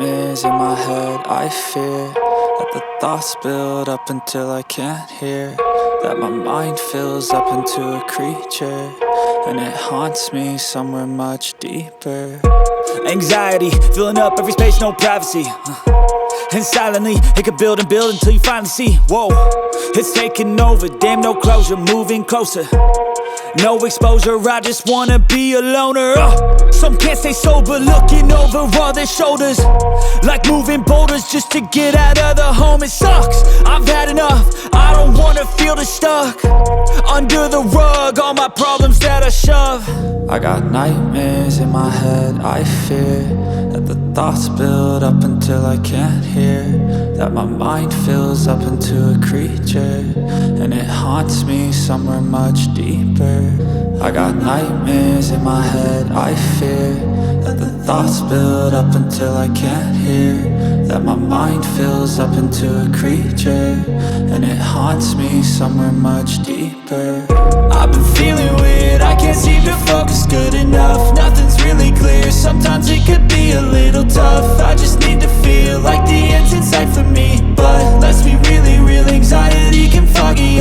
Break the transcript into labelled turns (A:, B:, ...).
A: nightmares in my head. I fear that the thoughts build up until I can't hear, that my mind fills up into a creature, and it haunts me somewhere much deeper.
B: Anxiety, filling up every space, no privacy. And silently, it could build and build until you finally see, whoa, it's taking over, damn, no closure, moving closer. No exposure, I just wanna be a loner. Some can't stay sober, looking over all their shoulders, like moving boulders just to get out of the home. It sucks, I've had enough, I don't wanna feel the stuck under the rug, all my problems that I shove.
A: I got nightmares in my head. I fear that the thoughts build up until I can't hear, that my mind fills up into a creature, and it haunts me somewhere much deeper. I got nightmares in my head. I fear that the thoughts build up until I can't hear, that my mind fills up into a creature, and it haunts me somewhere much deeper.
B: I've been feeling weird, I can't seem to focus good enough. Nothing's